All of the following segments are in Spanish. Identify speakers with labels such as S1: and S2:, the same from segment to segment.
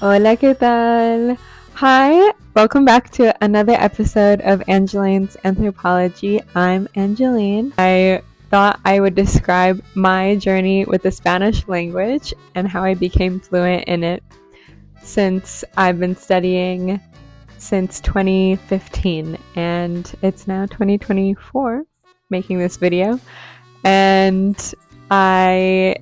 S1: Hola, ¿qué tal? Hi, welcome back to another episode of Angeline's Anthropology. I'm Angeline. I thought I would describe my journey with the Spanish language and how I became fluent in it since I've been studying since 2015 and it's now 2024 making this video. And a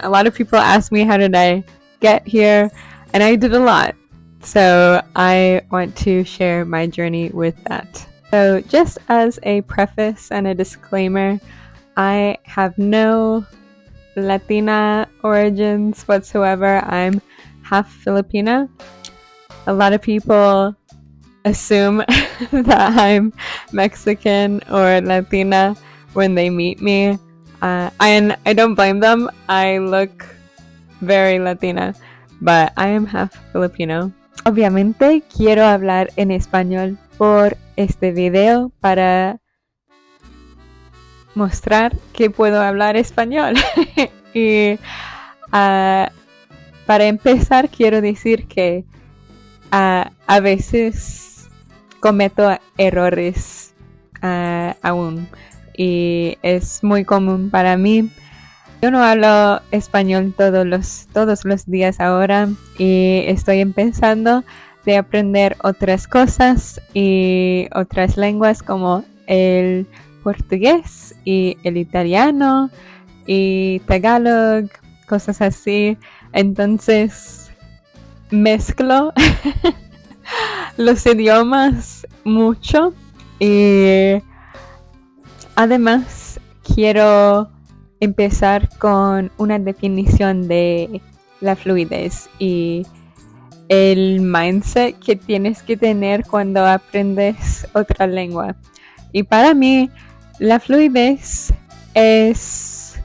S1: lot of people ask me how did I get here, and I did a lot. So I want to share my journey with that. So just as a preface and a disclaimer, I have no Latina origins whatsoever. I'm half Filipina. A lot of people assume that I'm Mexican or Latina when they meet me. And I don't blame them. I look very Latina, but I am half Filipino. Obviamente quiero hablar en español por este video para mostrar que puedo hablar español. Y para empezar quiero decir que a veces cometo errores aún y es muy común para mí. Yo no hablo español todos los días ahora y estoy empezando de aprender otras cosas y otras lenguas como el portugués y el italiano y tagalog, cosas así. Entonces mezclo los idiomas mucho y además quiero empezar con una definición de la fluidez y el mindset que tienes que tener cuando aprendes otra lengua. Y para mí, la fluidez es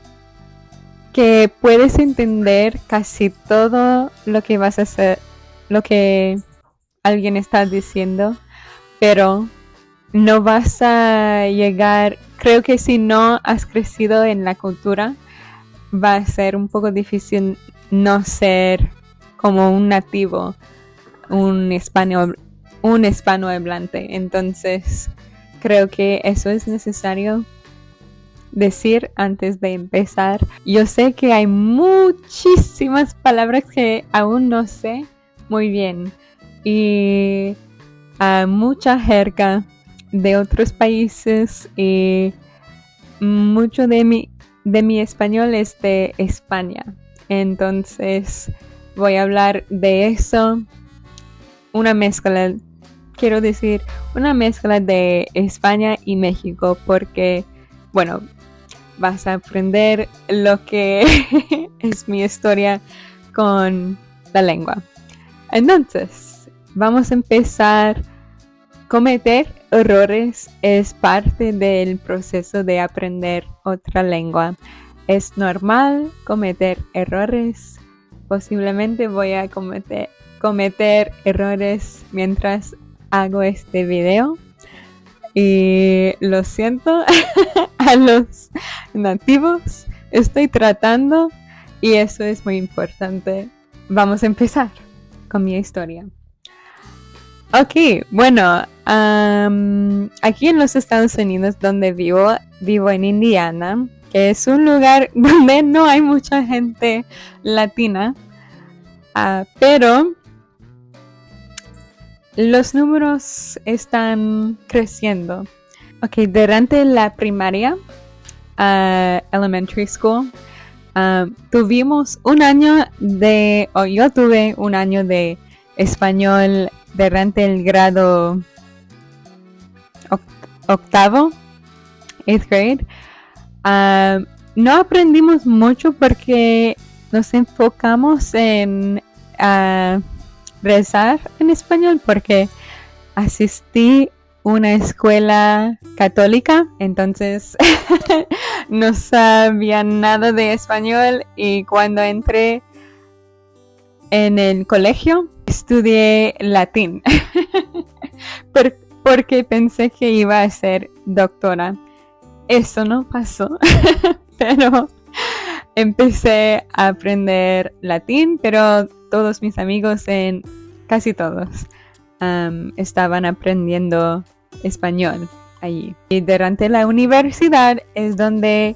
S1: que puedes entender casi todo lo que vas a hacer, lo que alguien está diciendo, pero no vas a llegar, creo que si no has crecido en la cultura, va a ser un poco difícil no ser como un nativo, un hispanohablante. Entonces, creo que eso es necesario decir antes de empezar. Yo sé que hay muchísimas palabras que aún no sé muy bien y mucha jerga de otros países y mucho de mi español es de España. Entonces voy a hablar de eso, una mezcla de España y México porque, bueno, vas a aprender lo que es mi historia con la lengua. Entonces, vamos a empezar. Cometer errores es parte del proceso de aprender otra lengua. Es normal cometer errores. Posiblemente voy a cometer errores mientras hago este video. Y lo siento a los nativos. Estoy tratando y eso es muy importante. Vamos a empezar con mi historia. Ok, bueno, aquí en los Estados Unidos donde vivo en Indiana, que es un lugar donde no hay mucha gente latina, pero los números están creciendo. Ok, durante la primaria, elementary school, tuvimos yo tuve un año de español durante el grado octavo, 8th grade. No aprendimos mucho porque nos enfocamos en rezar en español porque asistí a una escuela católica, entonces no sabía nada de español y cuando entré en el colegio estudié latín porque pensé que iba a ser doctora. Eso no pasó, pero empecé a aprender latín, pero todos mis amigos, casi todos, estaban aprendiendo español allí. Y durante la universidad es donde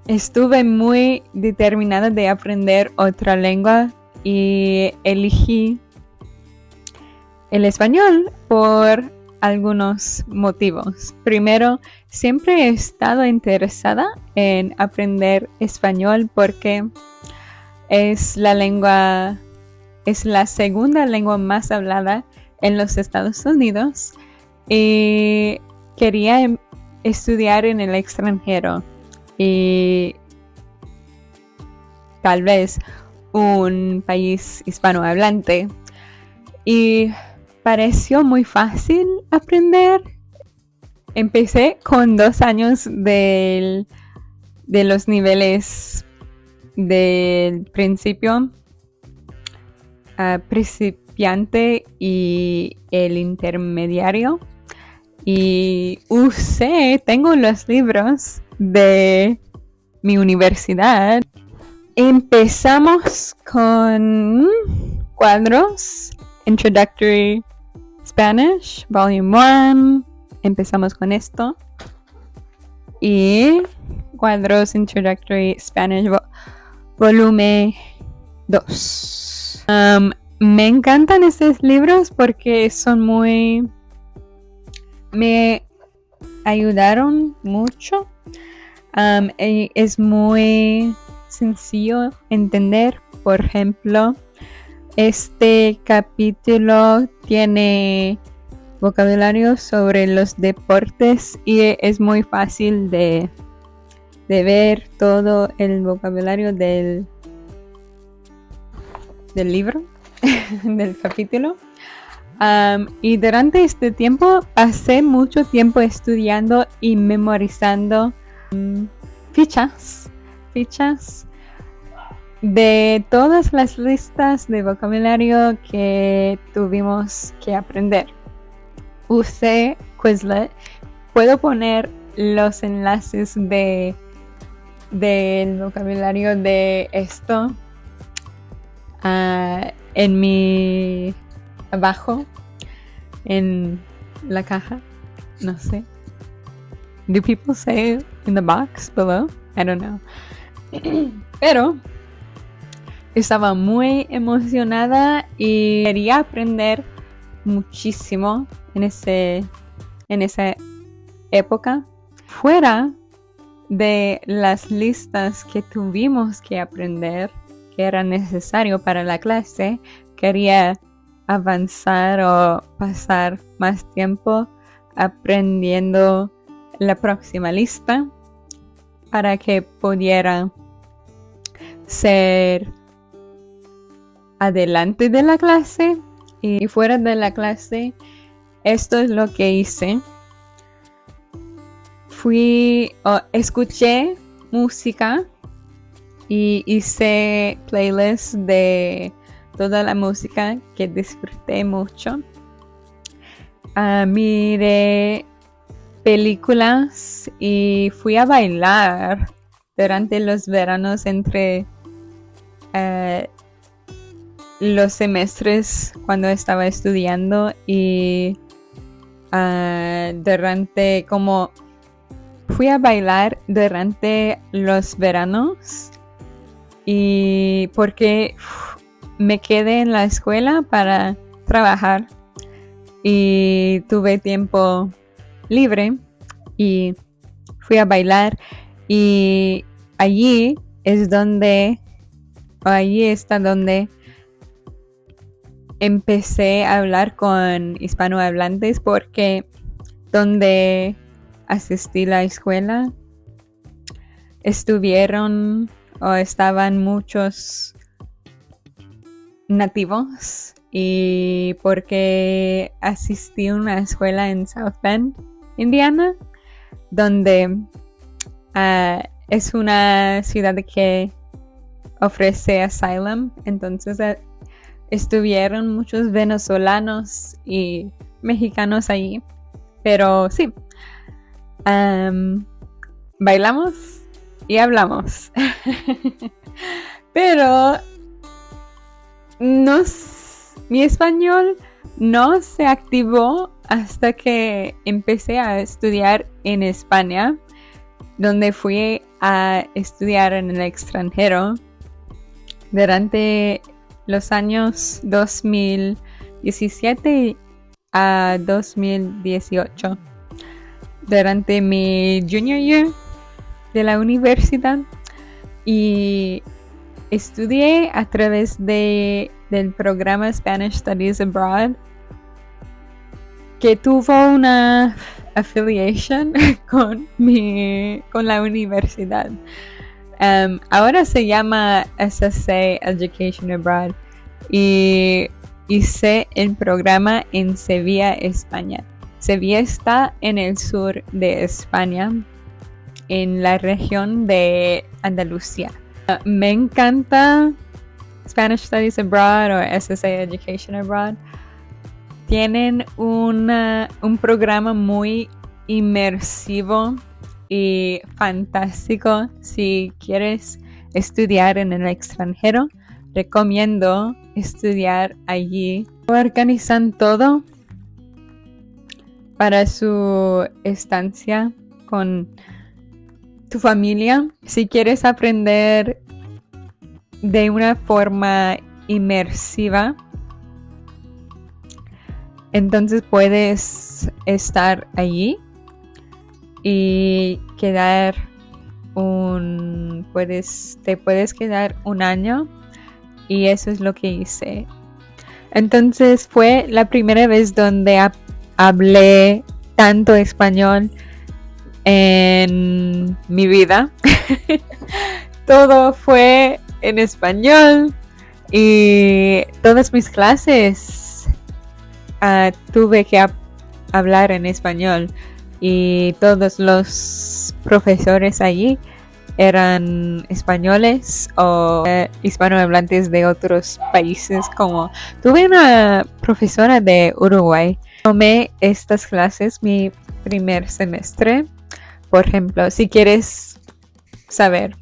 S1: estuve muy determinada de aprender otra lengua y elegí el español por algunos motivos. Primero, siempre he estado interesada en aprender español porque es la segunda lengua más hablada en los Estados Unidos y quería estudiar en el extranjero y tal vez un país hispanohablante, y pareció muy fácil aprender. Empecé con 2 años de los niveles del principio, principiante y el intermediario, y tengo los libros de mi universidad. Empezamos con cuadros, Introductory Spanish, Volume 1. Empezamos con esto. Y cuadros Introductory Spanish, Volumen 2. Me encantan estos libros porque me ayudaron mucho. Es muy sencillo entender. Por ejemplo, este capítulo tiene vocabulario sobre los deportes y es muy fácil de ver todo el vocabulario del libro, del capítulo. Y durante este tiempo pasé mucho tiempo estudiando y memorizando fichas de todas las listas de vocabulario que tuvimos que aprender. Usé Quizlet. Puedo poner los enlaces del vocabulario de esto en mi abajo en la caja. No sé. Do people say in the box below? I don't know. Pero estaba muy emocionada y quería aprender muchísimo en esa época. Fuera de las listas que tuvimos que aprender, que era necesario para la clase, quería avanzar o pasar más tiempo aprendiendo la próxima lista para que pudiera ser adelante de la clase. Y fuera de la clase, esto es lo que hice. Escuché música y hice playlists de toda la música que disfruté mucho. Miré películas y fui a bailar durante los veranos entre los semestres cuando estaba estudiando, y fui a bailar durante los veranos y porque me quedé en la escuela para trabajar y tuve tiempo libre y fui a bailar, y allí está donde empecé a hablar con hispanohablantes, porque donde asistí a la escuela estaban muchos nativos, y porque asistí a una escuela en South Bend, Indiana, donde es una ciudad que ofrece asylum. Entonces estuvieron muchos venezolanos y mexicanos allí. Pero sí, bailamos y hablamos. Pero mi español no se activó hasta que empecé a estudiar en España, donde fui a estudiar en el extranjero durante los años 2017 a 2018. Durante mi junior year de la universidad, y estudié a través del programa Spanish Studies Abroad, que tuvo una affiliation con la universidad. Ahora se llama SSA Education Abroad, y hice el programa en Sevilla, España. Sevilla está en el sur de España, en la región de Andalucía. Me encanta Spanish Studies Abroad o SSA Education Abroad. Tienen un programa muy inmersivo y fantástico. Si quieres estudiar en el extranjero, recomiendo estudiar allí. Organizan todo para su estancia con tu familia. Si quieres aprender de una forma inmersiva, entonces puedes estar allí y te puedes quedar un año, y eso es lo que hice. Entonces fue la primera vez donde hablé tanto español en mi vida. Todo fue en español, y todas mis clases tuve que hablar en español, y todos los profesores allí eran españoles o hispanohablantes de otros países. Como tuve una profesora de Uruguay. Tomé estas clases mi primer semestre. Por ejemplo, si quieres saber,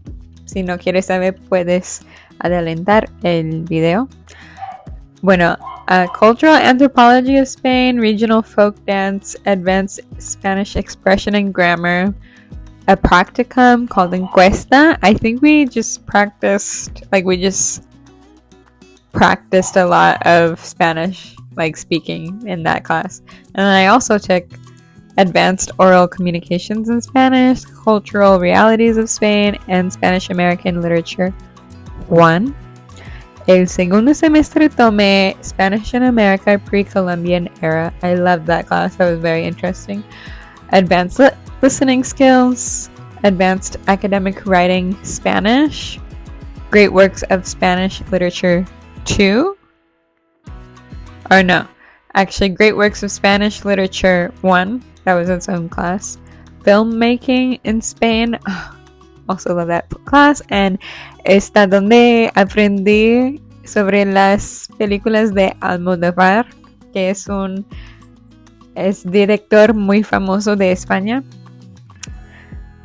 S1: si no quieres saber, puedes adelantar el video. Bueno, Cultural Anthropology of Spain, Regional Folk Dance, Advanced Spanish Expression and Grammar, a practicum called Encuesta. I think we just practiced a lot of Spanish, like speaking, in that class. And I also took Advanced Oral Communications in Spanish, Cultural Realities of Spain, and Spanish American Literature 1. El segundo semestre tomé Spanish in America Pre-Columbian Era. I loved that class. That was very interesting. Advanced Listening Skills, Advanced Academic Writing Spanish, Great Works of Spanish Literature 2. Or no, actually Great Works of Spanish Literature 1. That was its own class. Filmmaking in Spain. Also love that class. And esta donde aprendí sobre las películas de Almodóvar, que es director muy famoso de España.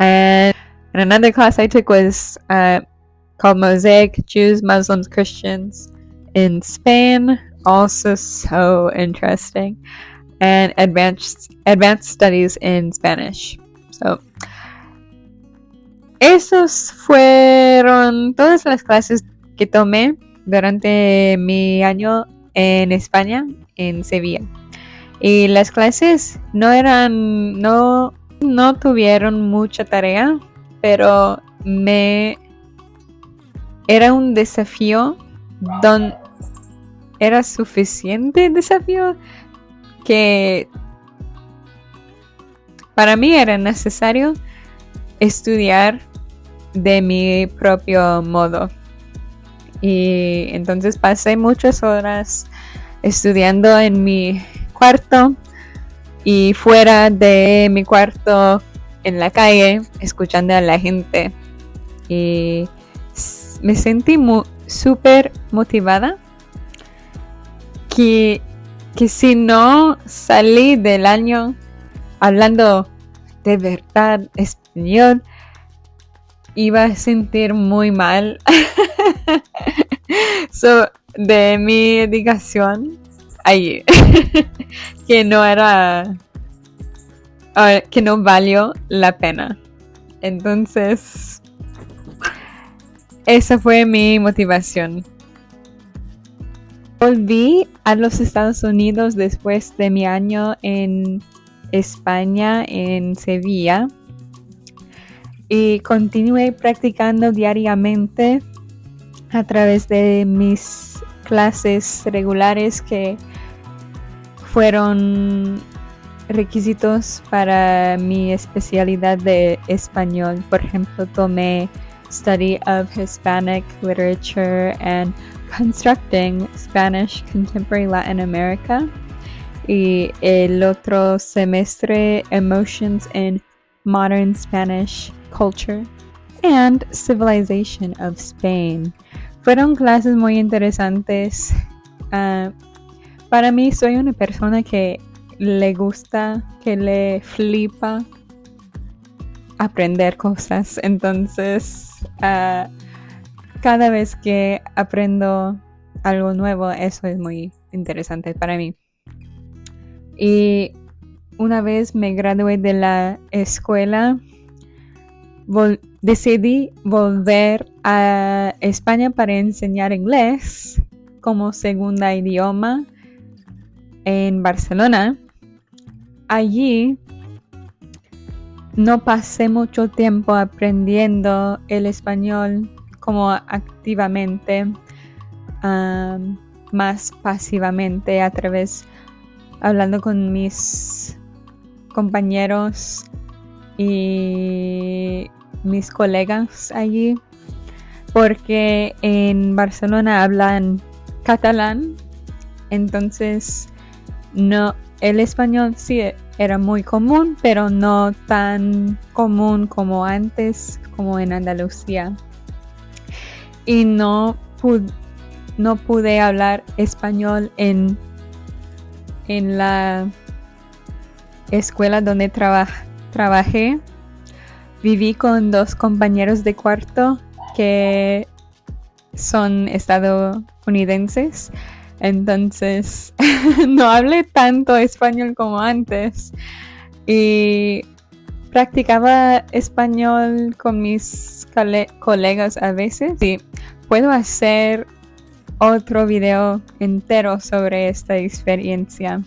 S1: And another class I took was called Mosaic, Jews, Muslims, Christians in Spain. Also so interesting. And advanced studies in Spanish. So esos fueron todas las clases que tomé durante mi año en España, en Sevilla. Y las clases no tuvieron mucha tarea, pero era un desafío, era suficiente desafío que para mí era necesario estudiar de mi propio modo. Y entonces pasé muchas horas estudiando en mi cuarto y fuera de mi cuarto, en la calle, escuchando a la gente. Y me sentí súper motivada, que si no salí del año hablando de verdad español, iba a sentir muy mal de mi dedicación allí, que no era, que no valió la pena. Entonces, esa fue mi motivación. Volví a los Estados Unidos después de mi año en España, en Sevilla, y continué practicando diariamente a través de mis clases regulares que fueron requisitos para mi especialidad de español. Por ejemplo, tomé Study of Hispanic Literature and Constructing Spanish Contemporary Latin America, y el otro semestre Emotions in Modern Spanish Culture and Civilization of Spain. Fueron clases muy interesantes. Para mí, soy una persona que le gusta, que le flipa aprender cosas. Entonces, cada vez que aprendo algo nuevo, eso es muy interesante para mí. Y una vez me gradué de la escuela, decidí volver a España para enseñar inglés como segunda idioma en Barcelona. Allí no pasé mucho tiempo aprendiendo el español como activamente, más pasivamente, a través hablando con mis compañeros y mis colegas allí, porque en Barcelona hablan catalán. Entonces no, el español sí era muy común, pero no tan común como antes, como en Andalucía. Y no pude hablar español en la escuela donde trabajé. Viví con 2 compañeros de cuarto que son estadounidenses. Entonces no hablé tanto español como antes, y practicaba español con mis colegas a veces. Y puedo hacer otro video entero sobre esta experiencia.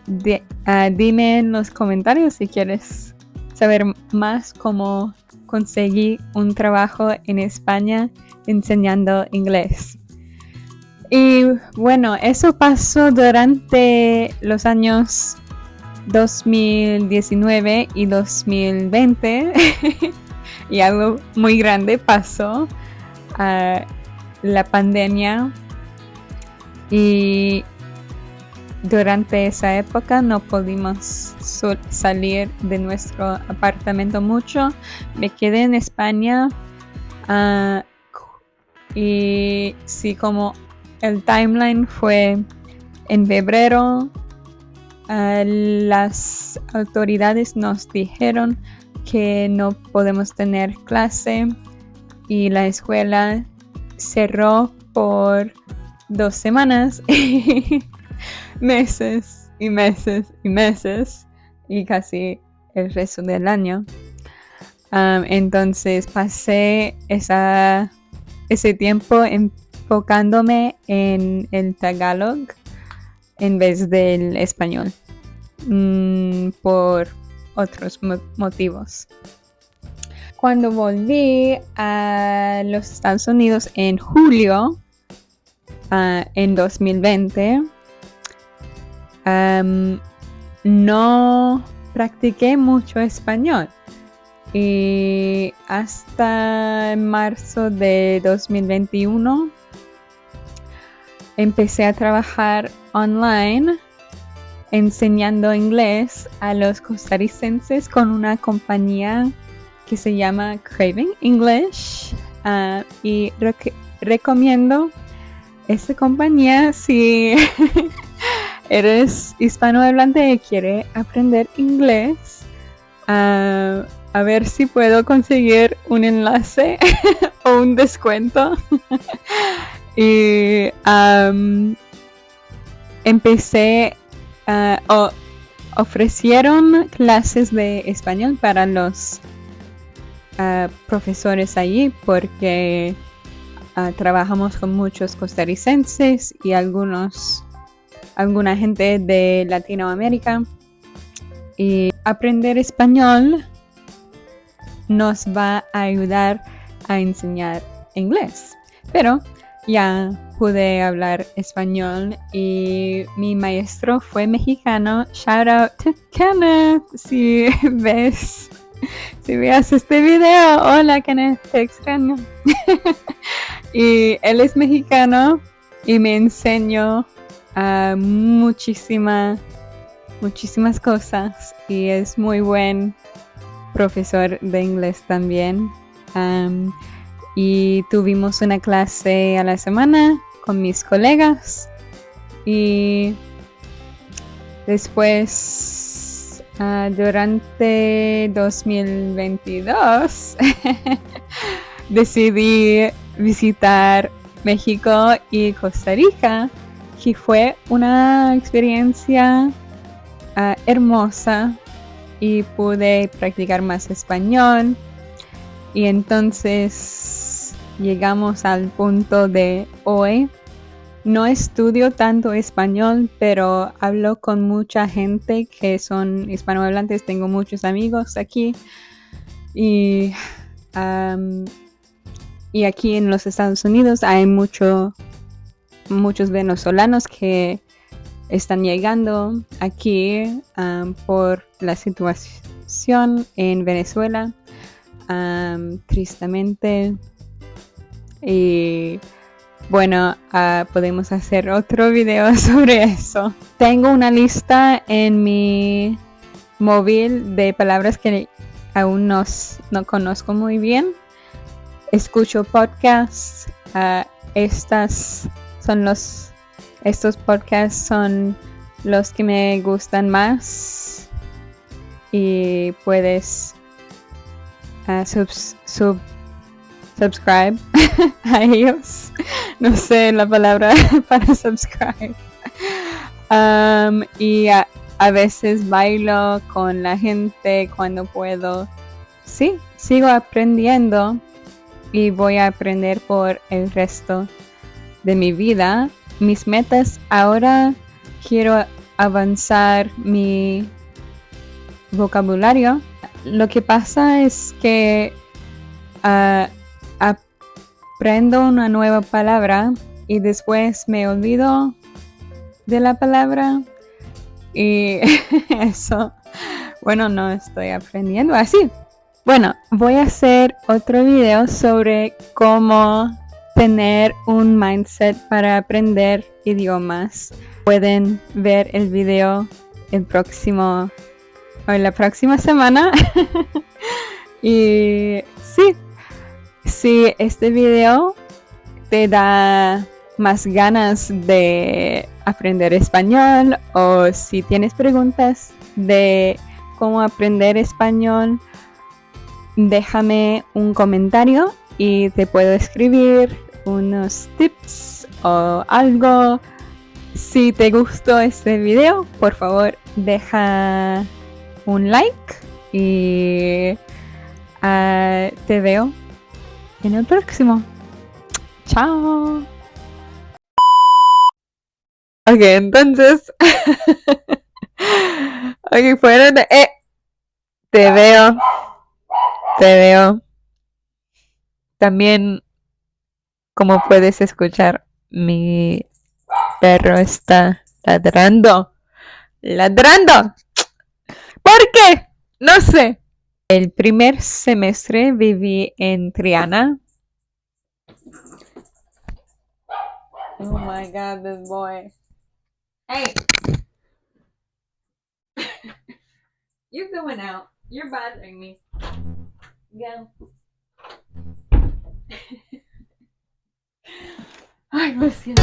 S1: Dime en los comentarios si quieres saber más cómo conseguí un trabajo en España enseñando inglés. Y bueno, eso pasó durante los años 2019 y 2020 y algo muy grande pasó, la pandemia, y durante esa época no pudimos salir de nuestro apartamento mucho. Me quedé en España, y sí, como el timeline fue en febrero, las autoridades nos dijeron que no podemos tener clase y la escuela cerró por 2 semanas, meses y meses y meses, y casi el resto del año. Entonces pasé ese tiempo enfocándome en el Tagalog en vez del español, por otros motivos. Cuando volví a los Estados Unidos en julio, en 2020, no practiqué mucho español, y hasta marzo de 2021 empecé a trabajar online enseñando inglés a los costarricenses con una compañía que se llama Craving English, y recomiendo esta compañía si eres hispanohablante y quiere aprender inglés. a ver si puedo conseguir un enlace o un descuento. Y empecé, ofrecieron clases de español para los profesores allí porque trabajamos con muchos costarricenses y alguna gente de Latinoamérica. Y aprender español nos va a ayudar a enseñar inglés. Pero ya pude hablar español y mi maestro fue mexicano. Shout out to Kenneth. Si veas este video, hola Kenneth, te extraño. Y él es mexicano y me enseñó muchísimas cosas y es muy buen profesor de inglés también. Y tuvimos una clase a la semana con mis colegas y después durante 2022 decidí visitar México y Costa Rica, que fue una experiencia hermosa y pude practicar más español. Y entonces llegamos al punto de hoy. No estudio tanto español, pero hablo con mucha gente que son hispanohablantes. Tengo muchos amigos aquí. Y aquí en los Estados Unidos hay muchos venezolanos que están llegando aquí por la situación en Venezuela. Tristemente, y bueno, podemos hacer otro video sobre eso. Tengo una lista en mi móvil de palabras que aún no conozco muy bien. Escucho podcasts. Estos podcasts son los que me gustan más y puedes subscribe a ellos. No sé la palabra para subscribe. Y a veces bailo con la gente cuando puedo. Sí, sigo aprendiendo y voy a aprender por el resto de mi vida. Mis metas ahora, quiero avanzar mi vocabulario. Lo que pasa es que aprendo una nueva palabra y después me olvido de la palabra y eso, bueno, no estoy aprendiendo así. Bueno, voy a hacer otro video sobre cómo tener un mindset para aprender idiomas. Pueden ver el video la próxima semana. Y sí, si este video te da más ganas de aprender español o si tienes preguntas de cómo aprender español, déjame un comentario y te puedo escribir unos tips o algo. Si te gustó este video, por favor deja un like y te veo en el próximo. Chao. Ok, entonces ok, fueron te veo también. Como puedes escuchar, mi perro está ladrando. ¿Por qué? No sé. El primer semestre viví en Triana. Oh my god, this boy. Hey! You're going out. You're bothering me. Go. Ay, lo siento.